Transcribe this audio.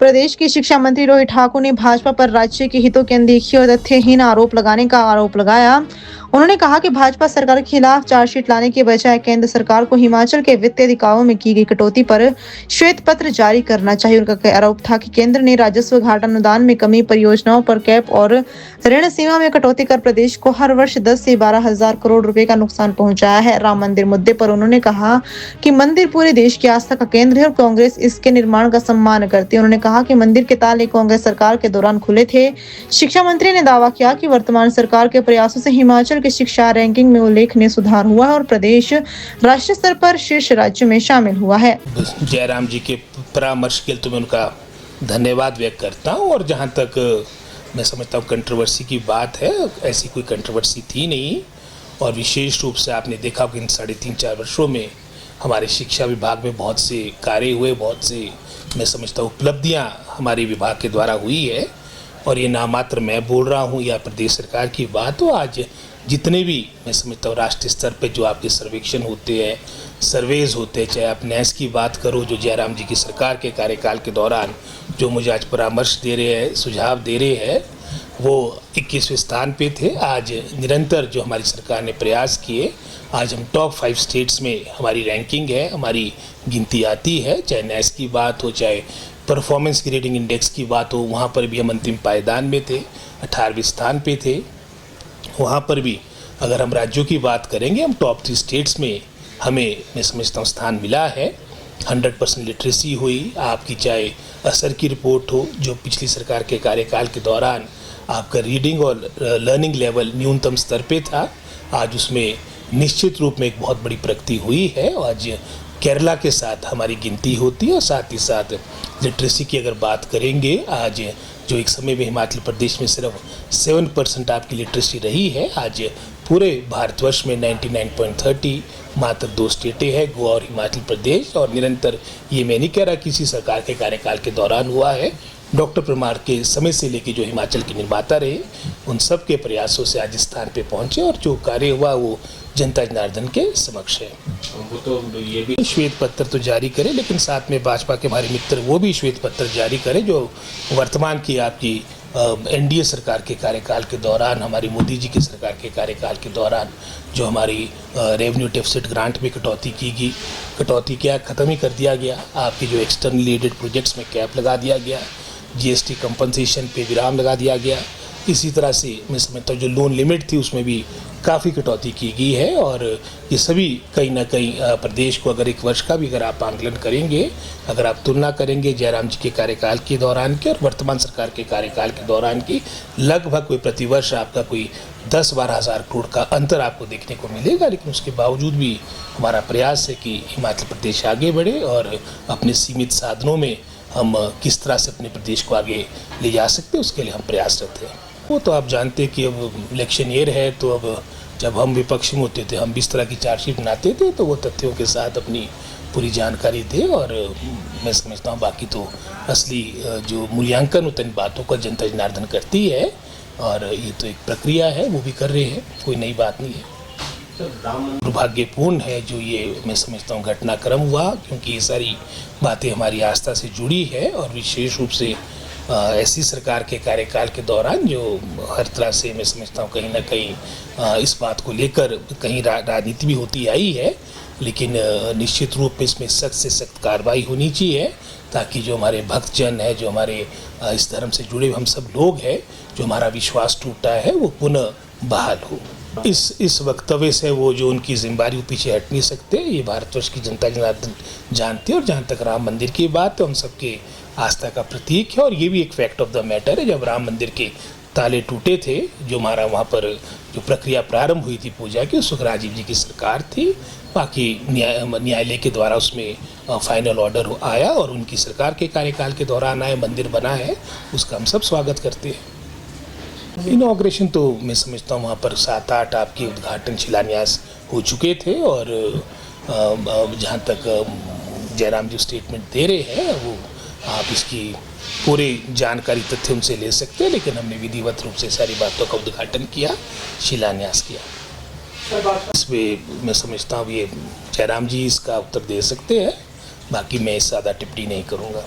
प्रदेश के शिक्षा मंत्री रोहित ठाकुर ने भाजपा पर राज्य के हितों की अनदेखी और तथ्यहीन आरोप लगाया। उन्होंने कहा कि भाजपा सरकार के खिलाफ चार्जशीट लाने के बजाय केंद्र सरकार को हिमाचल के वित्तीय अधिकारों में की गई कटौती पर श्वेत पत्र जारी करना चाहिए। उनका आरोप था कि केंद्र ने राजस्व घाटा अनुदान में कमी, परियोजनाओं पर कैप और ऋण सीमा में कटौती कर प्रदेश को हर वर्ष 10 से 12 हजार करोड़ रुपए का नुकसान पहुंचाया है। राम मंदिर मुद्दे पर उन्होंने कहा कि मंदिर पूरे देश की आस्था का केंद्र है और कांग्रेस इसके निर्माण का सम्मान करती है। उन्होंने कहा कि मंदिर के ताले कांग्रेस सरकार के दौरान खुले थे। शिक्षा मंत्री ने दावा किया कि वर्तमान सरकार के प्रयासों से हिमाचल की शिक्षा रैंकिंग में उल्लेखनीय सुधार हुआ है और प्रदेश राष्ट्रीय स्तर पर शीर्ष राज्य में शामिल हुआ है। जयराम जी के परामर्श के लिए तो मैं उनका धन्यवाद व्यक्त करता हूँ। और जहाँ तक मैं समझता हूँ कंट्रोवर्सी की बात है, ऐसी कोई कंट्रोवर्सी थी नहीं। और विशेष रूप से आपने देखा कि इन 3.5-4 वर्षों में हमारे शिक्षा विभाग में बहुत से कार्य हुए, बहुत से मैं समझता हूँ उपलब्धियाँ हमारे विभाग के द्वारा हुई है। और ये ना मात्र मैं बोल रहा हूँ या प्रदेश सरकार की बात हो, आज जितने भी मैं समझता हूँ राष्ट्रीय स्तर पे जो आपके सर्वेक्षण होते हैं, सर्वेज होते हैं, चाहे आप नैस की बात करो जो जयराम जी की सरकार के कार्यकाल के दौरान जो मुझे आज परामर्श दे रहे हैं, सुझाव दे रहे हैं, वो 21वें स्थान पे थे। आज निरंतर जो हमारी सरकार ने प्रयास किए, आज हम टॉप 5 स्टेट्स में हमारी रैंकिंग है, हमारी गिनती आती है। चाहे नैस की बात हो, चाहे परफॉर्मेंस ग्रेडिंग इंडेक्स की बात हो, वहाँ पर भी हम अंतिम पायदान में थे, 18वें स्थान पे थे। वहाँ पर भी अगर हम राज्यों की बात करेंगे, हम टॉप 3 स्टेट्स में हमें मैं समझता हूँ स्थान मिला है। 100% लिटरेसी हुई। आपकी चाहे असर की रिपोर्ट हो, जो पिछली सरकार के कार्यकाल के दौरान आपका रीडिंग और लर्निंग लेवल न्यूनतम स्तर पे था, आज उसमें निश्चित रूप में एक बहुत बड़ी प्रगति हुई है। आज केरला के साथ हमारी गिनती होती है। और साथ ही साथ लिटरेसी की अगर बात करेंगे, आज जो एक समय में हिमाचल प्रदेश में सिर्फ 7% आपकी लिटरेसी रही है, आज पूरे भारतवर्ष में 99.30 मात्र 2 स्टेटें हैं, गोवा और हिमाचल प्रदेश। और निरंतर ये मैं नहीं कह रहा किसी सरकार के कार्यकाल के दौरान हुआ है, डॉक्टर परमार के समय से लेके जो हिमाचल के निर्माता रहे, उन सब के प्रयासों से आज इस स्थान पे पहुंचे। और जो कार्य हुआ वो जनता जनार्दन के समक्ष है। वो तो ये भी श्वेत पत्र तो जारी करे, लेकिन साथ में भाजपा के हमारे मित्र वो भी श्वेत पत्र जारी करें जो वर्तमान की आपकी एनडीए सरकार के कार्यकाल के दौरान, हमारी मोदी जी की सरकार के कार्यकाल के दौरान जो हमारी रेवेन्यू डेफिसिट ग्रांट में कटौती की गई, कटौती क्या ख़त्म ही कर दिया गया। आपकी जो एक्सटर्नली एडेड प्रोजेक्ट्स में कैप लगा दिया गया, जीएसटी कंपनसेशन पे विराम लगा दिया गया। इसी तरह से मैं समझता हूँ जो लोन लिमिट थी उसमें भी काफ़ी कटौती की गई है। और ये सभी कहीं ना कहीं प्रदेश को अगर एक वर्ष का भी अगर आप आंकलन करेंगे, अगर आप तुलना करेंगे जयराम जी के कार्यकाल के दौरान की और वर्तमान सरकार के कार्यकाल के दौरान की, लगभग कोई प्रतिवर्ष आपका कोई 10-12 हज़ार करोड़ का अंतर आपको देखने को मिलेगा। लेकिन उसके बावजूद भी हमारा प्रयास है कि हिमाचल प्रदेश आगे बढ़े और अपने सीमित साधनों में हम किस तरह से अपने प्रदेश को आगे ले जा सकते हैं, उसके लिए हम प्रयासरत हैं। वो तो आप जानते कि अब इलेक्शन ईयर है, तो अब जब हम विपक्ष में होते थे, हम भी इस तरह की चार्जशीट बनाते थे, तो वो तथ्यों के साथ अपनी पूरी जानकारी दे। और मैं समझता हूँ बाकी तो असली जो मूल्यांकन होता है इन बातों का जनता जनार्दन करती है। और ये तो एक प्रक्रिया है, वो भी कर रहे हैं, कोई नई बात नहीं है। दुर्भाग्यपूर्ण है जो ये मैं समझता हूँ घटनाक्रम हुआ, क्योंकि ये सारी बातें हमारी आस्था से जुड़ी है। और विशेष रूप से ऐसी सरकार के कार्यकाल के दौरान जो हर तरह से मैं समझता हूँ कहीं ना कहीं इस बात को लेकर कहीं राजनीति भी होती आई है। लेकिन निश्चित रूप में इसमें सख्त से सख्त कार्रवाई होनी चाहिए, ताकि जो हमारे भक्तजन है, जो हमारे इस धर्म से जुड़े हम सब लोग हैं, जो हमारा विश्वास टूटा है, वो पुनः बहाल हो। इस वक्तव्य से वो जो उनकी जिम्मेदारी वो पीछे हट नहीं सकते। ये भारतवर्ष की जनता जनार्दन जानती है। और जहाँ तक राम मंदिर की बात है, हम सबके आस्था का प्रतीक है। और ये भी एक फैक्ट ऑफ द मैटर है, जब राम मंदिर के ताले टूटे थे, जो हमारा वहाँ पर जो प्रक्रिया प्रारंभ हुई थी पूजा की, उस वक्त राजीव जी की सरकार थी। बाकी न्यायालय के द्वारा उसमें फाइनल ऑर्डर आया और उनकी सरकार के कार्यकाल के दौरान आए, मंदिर बना है, उसका हम सब स्वागत करते हैं। इनॉग्रेशन तो मैं समझता हूँ वहाँ पर 7-8 आपके उद्घाटन शिलान्यास हो चुके थे। और जहाँ तक जयराम जी स्टेटमेंट दे रहे हैं, वो आप इसकी पूरी जानकारी तथ्य उनसे ले सकते हैं। लेकिन हमने विधिवत रूप से सारी बातों का उद्घाटन किया, शिलान्यास किया। इसमें मैं समझता हूँ ये जयराम जी इसका उत्तर दे सकते हैं, बाकी मैं ज़्यादा टिप्पणी नहीं करूँगा।